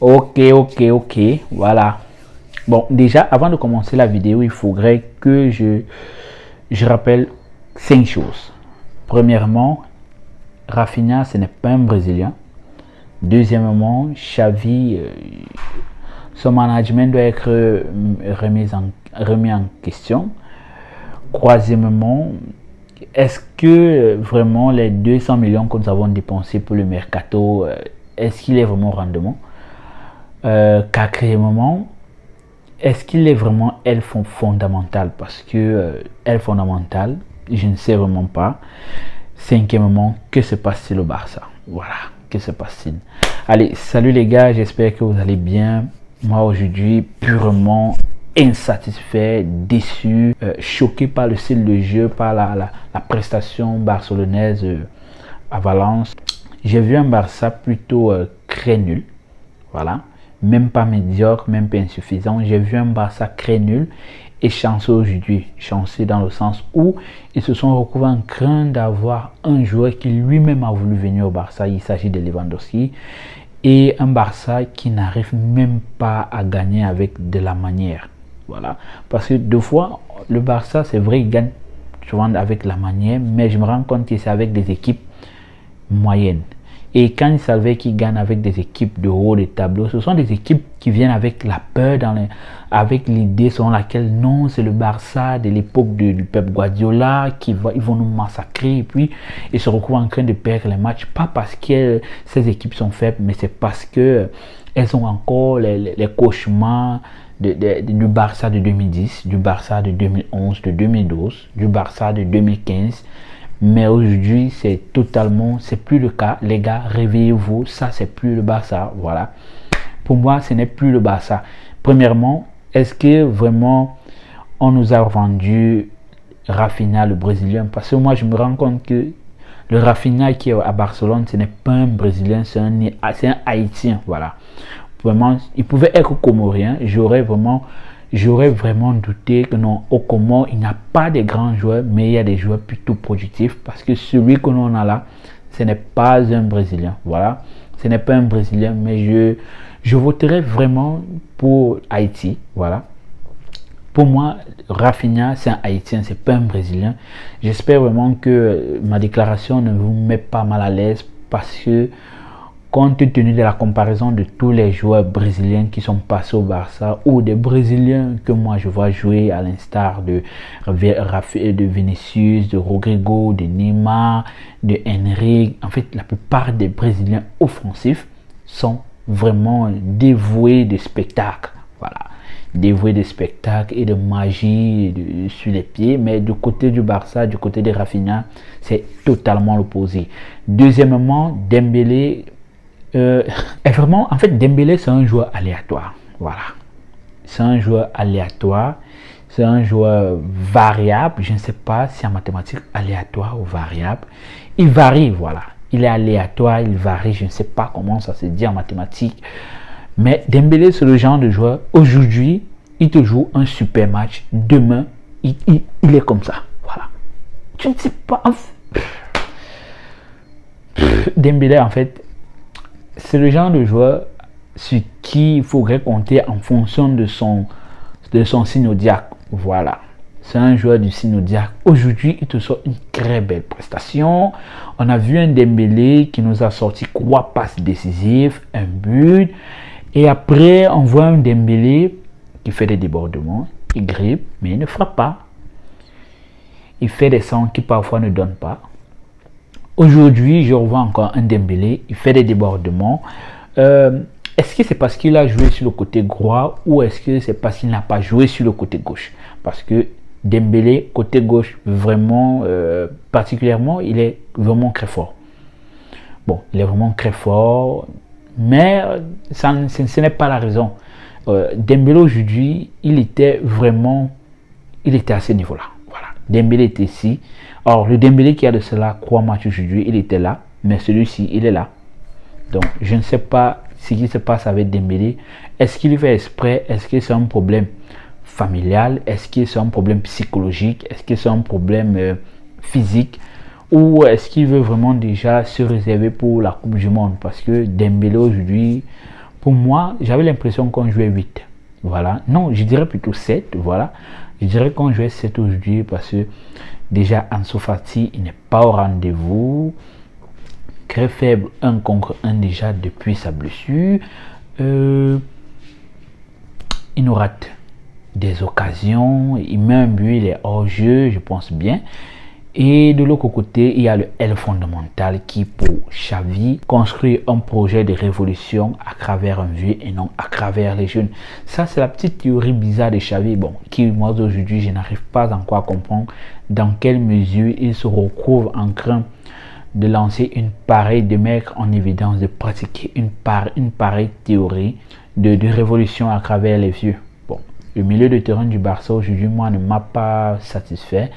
Ok, voilà. Bon, déjà, avant de commencer la vidéo, il faudrait que je rappelle 5 choses. Premièrement, Rafinha, ce n'est pas un Brésilien. Deuxièmement, Xavi, son management doit être remis en question. Troisièmement, est-ce que vraiment les 200 millions que nous avons dépensés pour le mercato, est-ce qu'il est vraiment au rendement? Quatrièmement, est-ce qu'il est vraiment elle fondamental? Parce que elle fondamentale, je ne sais vraiment pas. Cinquièmement, que se passe-t-il au Barça? Voilà, que se passe-t-il? Allez, salut les gars, j'espère que vous allez bien. Moi aujourd'hui, purement insatisfait, déçu, choqué par le style de jeu, par la prestation barcelonaise à Valence. J'ai vu un Barça plutôt très nul. Voilà, même pas médiocre, même pas insuffisant. J'ai vu un Barça très nul et chanceux aujourd'hui. Chanceux dans le sens où ils se sont retrouvés en train d'avoir un joueur qui lui-même a voulu venir au Barça. Il s'agit de Lewandowski. Et un Barça qui n'arrive même pas à gagner avec de la manière. Voilà. Parce que deux fois, le Barça, c'est vrai, il gagne souvent avec la manière, mais je me rends compte que c'est avec des équipes moyennes. Et quand il savait qu'il gagne avec des équipes de haut de tableau, ce sont des équipes qui viennent avec la peur, avec l'idée selon laquelle non, c'est le Barça de l'époque du Pep Guardiola, ils vont nous massacrer. Et puis, ils se retrouvent en train de perdre les matchs, pas parce que ces équipes sont faibles, mais c'est parce que elles ont encore les cauchemars du Barça de 2010, du Barça de 2011, de 2012, du Barça de 2015. Mais aujourd'hui, c'est plus le cas. Les gars, réveillez-vous. Ça, c'est plus le Barça. Voilà. Pour moi, ce n'est plus le Barça. Premièrement, est-ce que vraiment on nous a vendu Rafinha, le Brésilien? Parce que moi, je me rends compte que le Rafinha qui est à Barcelone, ce n'est pas un Brésilien, c'est un Haïtien. Voilà. Vraiment, il pouvait être comorien. J'aurais vraiment douté que non, au Comores, il n'y a pas de grands joueurs, mais il y a des joueurs plutôt productifs parce que celui que l'on a là, ce n'est pas un Brésilien. Voilà, ce n'est pas un Brésilien, mais je voterai vraiment pour Haïti. Voilà. Pour moi, Rafinha, c'est un Haïtien, c'est pas un Brésilien. J'espère vraiment que ma déclaration ne vous met pas mal à l'aise parce que compte tenu de la comparaison de tous les joueurs brésiliens qui sont passés au Barça ou des Brésiliens que moi je vois jouer à l'instar de Vinicius, de Rodrigo, de Neymar, de Henry, en fait la plupart des Brésiliens offensifs sont vraiment dévoués de spectacle. Voilà, dévoués de spectacle et de magie sur les pieds, mais du côté du Barça, du côté de Rafinha, c'est totalement l'opposé. Deuxièmement, Dembélé, vraiment, en fait, Dembélé, c'est un joueur aléatoire. Voilà. C'est un joueur aléatoire. C'est un joueur variable. Je ne sais pas si en mathématiques, aléatoire ou variable. Il varie, voilà. Il est aléatoire, il varie. Je ne sais pas comment ça se dit en mathématiques. Mais Dembélé, c'est le genre de joueur. Aujourd'hui, il te joue un super match. Demain, il est comme ça. Voilà. Tu ne sais pas. Dembélé, en fait, c'est le genre de joueur sur qui il faudrait compter en fonction de son signe zodiaque. Voilà. C'est un joueur du signe zodiaque. Aujourd'hui, il te sort une très belle prestation. On a vu un Dembélé qui nous a sorti 3 passes décisives, un but. Et après, on voit un Dembélé qui fait des débordements. Il grippe, mais il ne frappe pas. Il fait des centres qui parfois ne donnent pas. Aujourd'hui, je revois encore un Dembélé, il fait des débordements. Est-ce que c'est parce qu'il a joué sur le côté droit ou est-ce que c'est parce qu'il n'a pas joué sur le côté gauche? Parce que Dembélé, côté gauche, vraiment, particulièrement, il est vraiment très fort. Bon, il est vraiment très fort, mais ce n'est pas la raison. Dembélé aujourd'hui, il était à ce niveau-là. Voilà, Dembélé était ici. Or, le Dembélé qui a de cela 3 matchs aujourd'hui, il était là, mais celui-ci, il est là. Donc, je ne sais pas ce qui se passe avec Dembélé. Est-ce qu'il fait exprès? Est-ce que c'est un problème familial? Est-ce que c'est un problème psychologique? Est-ce que c'est un problème physique? Ou est-ce qu'il veut vraiment déjà se réserver pour la Coupe du Monde? Parce que Dembélé aujourd'hui, Pour moi, j'avais l'impression qu'on jouait 8. Voilà. Non, je dirais plutôt 7. Voilà. Je dirais qu'on jouait 7 aujourd'hui parce que déjà Ansu Fati, il n'est pas au rendez-vous. Très faible 1 contre 1 déjà depuis sa blessure. Il nous rate des occasions. Il met un but, il est hors jeu, je pense bien. Et de l'autre côté, il y a le L fondamental qui, pour Xavi, construit un projet de révolution à travers un vieux et non à travers les jeunes. Ça, c'est la petite théorie bizarre de Xavi, bon, qui, moi, aujourd'hui, je n'arrive pas encore à comprendre dans quelle mesure il se retrouve en train de lancer de mettre en évidence, de pratiquer une pareille théorie de révolution à travers les vieux. Bon, le milieu de terrain du Barça aujourd'hui, moi, ne m'a pas satisfait.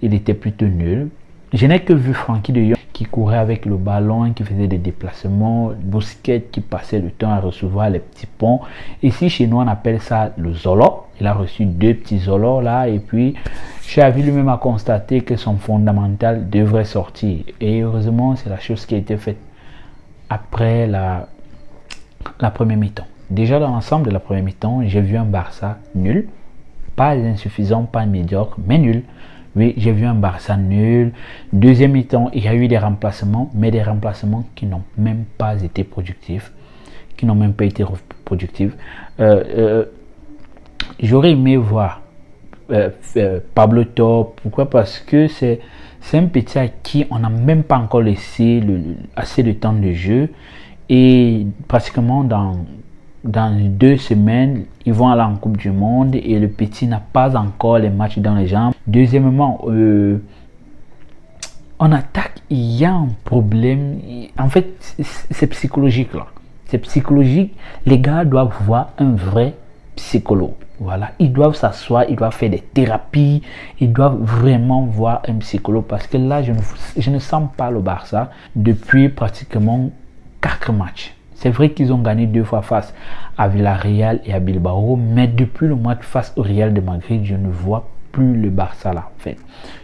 Il était plutôt nul. Je n'ai que vu Frenkie de Jong qui courait avec le ballon, qui faisait des déplacements, Busquets qui passait le temps à recevoir les petits ponts. Ici, chez nous, on appelle ça le Zolo. Il a reçu 2 petits Zolos là, et puis Xavi lui-même a constaté que son fondamental devrait sortir. Et heureusement, c'est la chose qui a été faite après la première mi-temps. Déjà dans l'ensemble de la première mi-temps, j'ai vu un Barça nul, pas insuffisant, pas médiocre, mais nul. Oui, j'ai vu un Barça nul. Deuxième mi-temps, il y a eu des remplacements, mais des remplacements qui n'ont même pas été productifs. J'aurais aimé voir Pablo Torre. Pourquoi? Parce que c'est un petit à qui on n'a même pas encore laissé assez de temps de jeu. Et pratiquement dans 2 semaines, ils vont aller en Coupe du Monde et le petit n'a pas encore les matchs dans les jambes. Deuxièmement, en attaque, il y a un problème. En fait, c'est psychologique là. C'est psychologique. Les gars doivent voir un vrai psychologue. Voilà, ils doivent s'asseoir, ils doivent faire des thérapies, ils doivent vraiment voir un psychologue parce que là, je ne sens pas le Barça depuis pratiquement 4 matchs. C'est vrai qu'ils ont gagné 2 fois face à Villarreal et à Bilbao, mais depuis le match face au Real de Madrid, je ne vois plus le Barça là, en fait.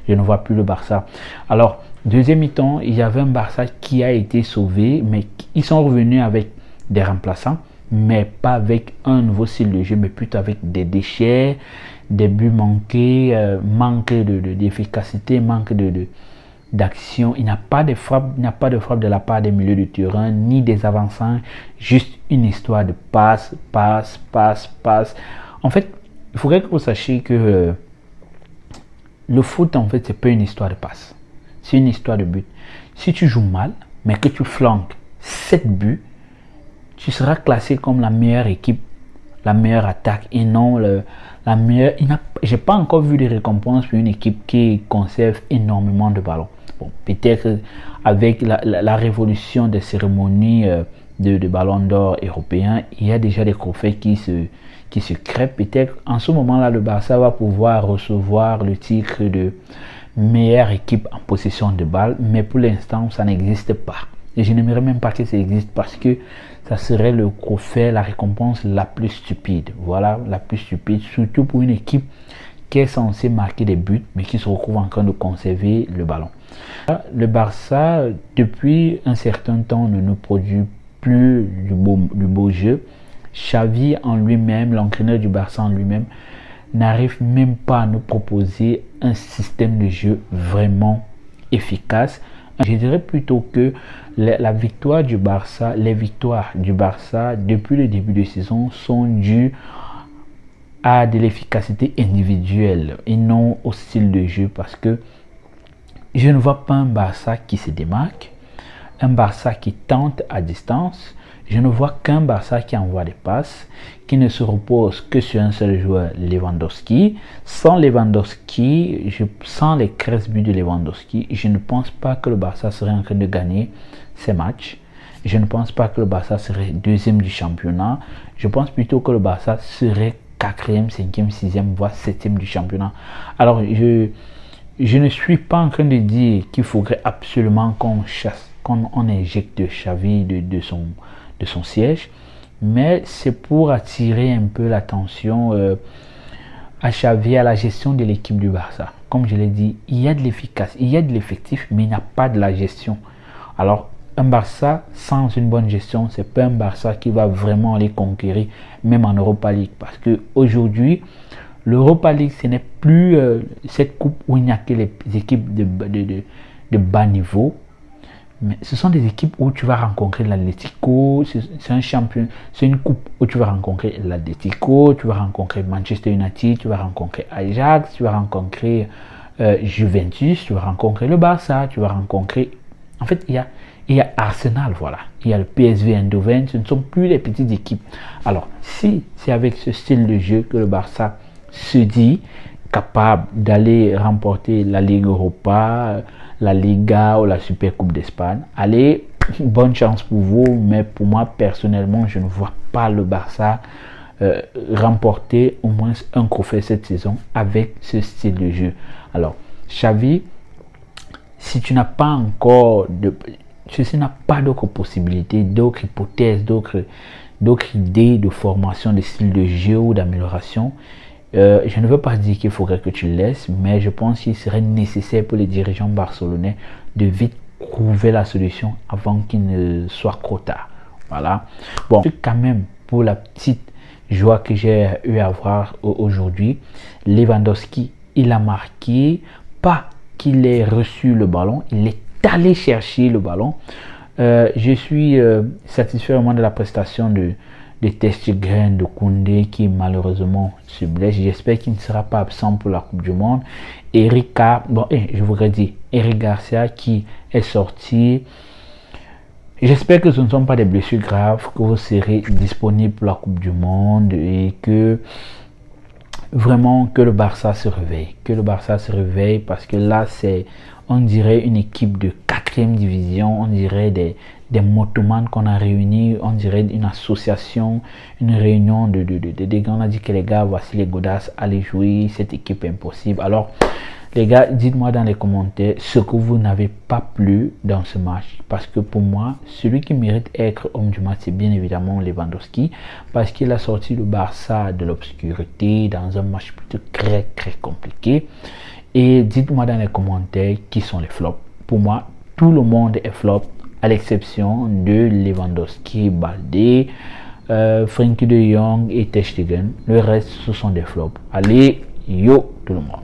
Je ne vois plus le Barça. Alors, deuxième mi-temps, il y avait un Barça qui a été sauvé, mais ils sont revenus avec des remplaçants, mais pas avec un nouveau style de jeu, mais plutôt avec des déchets, des buts manqués, manque d'efficacité, manque d'action. Il n'y a pas de frappe, de la part des milieux de terrain, ni des avançants, juste une histoire de passe. En fait, il faudrait que vous sachiez que le foot, en fait, c'est pas une histoire de passe. C'est une histoire de but. Si tu joues mal, mais que tu flanques 7 buts, tu seras classé comme la meilleure équipe, la meilleure attaque et non la meilleure. J'ai pas encore vu de récompenses pour une équipe qui conserve énormément de ballons. Bon, peut-être avec la révolution des cérémonies de ballons d'or européens, il y a déjà des trophées qui se créent. Peut-être en ce moment-là, le Barça va pouvoir recevoir le titre de meilleure équipe en possession de balles, mais pour l'instant, ça n'existe pas. Et je n'aimerais même pas que ça existe parce que ça serait le trophée, la récompense la plus stupide. Voilà, la plus stupide, surtout pour une équipe qui est censée marquer des buts, mais qui se retrouve en train de conserver le ballon. Le Barça, depuis un certain temps, ne nous produit plus du beau jeu. Xavi en lui-même, l'entraîneur du Barça en lui-même, n'arrive même pas à nous proposer un système de jeu vraiment efficace. Je dirais plutôt que la victoire du Barça, les victoires du Barça depuis le début de saison sont dues à de l'efficacité individuelle et non au style de jeu, parce que je ne vois pas un Barça qui se démarque, un Barça qui tente à distance. Je ne vois qu'un Barça qui envoie des passes, qui ne se repose que sur un seul joueur, Lewandowski. Sans Lewandowski, sans les 13 buts de Lewandowski, je ne pense pas que le Barça serait en train de gagner ces matchs. Je ne pense pas que le Barça serait deuxième du championnat. Je pense plutôt que le Barça serait 4e, 5e, 6e, voire 7e du championnat. Alors, je ne suis pas en train de dire qu'il faudrait absolument qu'on éjecte Xavi de son siège, mais c'est pour attirer un peu l'attention à Xavi, à la gestion de l'équipe du Barça. Comme je l'ai dit, il y a de l'efficace, il y a de l'effectif, mais il n'y a pas de la gestion. Alors, un Barça sans une bonne gestion, c'est pas un Barça qui va vraiment aller conquérir, même en Europa League. Parce que aujourd'hui, l'Europa League, ce n'est plus cette coupe où il n'y a que les équipes de bas niveau. Mais ce sont des équipes où tu vas rencontrer l'Atlético. C'est un champion, c'est une coupe où tu vas rencontrer l'Atlético, tu vas rencontrer Manchester United, tu vas rencontrer Ajax, tu vas rencontrer Juventus, tu vas rencontrer le Barça, tu vas rencontrer... En fait, il y a Arsenal, voilà. Il y a le PSV Eindhoven, ce ne sont plus les petites équipes. Alors, si c'est avec ce style de jeu que le Barça se dit capable d'aller remporter la Ligue Europa, la Liga ou la Super Coupe d'Espagne, allez, bonne chance pour vous, mais pour moi personnellement, je ne vois pas le Barça remporter au moins un trophée cette saison avec ce style de jeu. Alors, Xavi, si tu n'as pas encore ceci n'a pas d'autres possibilités, d'autres hypothèses, d'autres idées de formation, de style de jeu ou d'amélioration. Je ne veux pas dire qu'il faudrait que tu le laisses, mais je pense qu'il serait nécessaire pour les dirigeants barcelonais de vite trouver la solution avant qu'il ne soit trop tard. Voilà. Bon, quand même, pour la petite joie que j'ai eu à voir aujourd'hui, Lewandowski, il a marqué, pas qu'il ait reçu le ballon, il est allé chercher le ballon. Je suis satisfait vraiment de la prestation de Ter Stegen, de Koundé qui malheureusement se blesse. J'espère qu'il ne sera pas absent pour la Coupe du Monde. Eric Garcia qui est sorti. J'espère que ce ne sont pas des blessures graves, que vous serez disponible pour la Coupe du Monde et que vraiment que le Barça se réveille. Que le Barça se réveille parce que là, on dirait une équipe de 4e division, on dirait des motomanes qu'on a réunis, on dirait une association, une réunion de gars. On a dit que les gars, voici les godasses, allez jouer, cette équipe est impossible. Alors, les gars, dites-moi dans les commentaires ce que vous n'avez pas plu dans ce match. Parce que pour moi, celui qui mérite d'être homme du match, c'est bien évidemment Lewandowski. Parce qu'il a sorti le Barça de l'obscurité dans un match plutôt très compliqué. Et dites-moi dans les commentaires qui sont les flops. Pour moi, tout le monde est flop, à l'exception de Lewandowski, Balde, Frenkie de Jong et Ter Stegen. Le reste, ce sont des flops. Allez, yo tout le monde.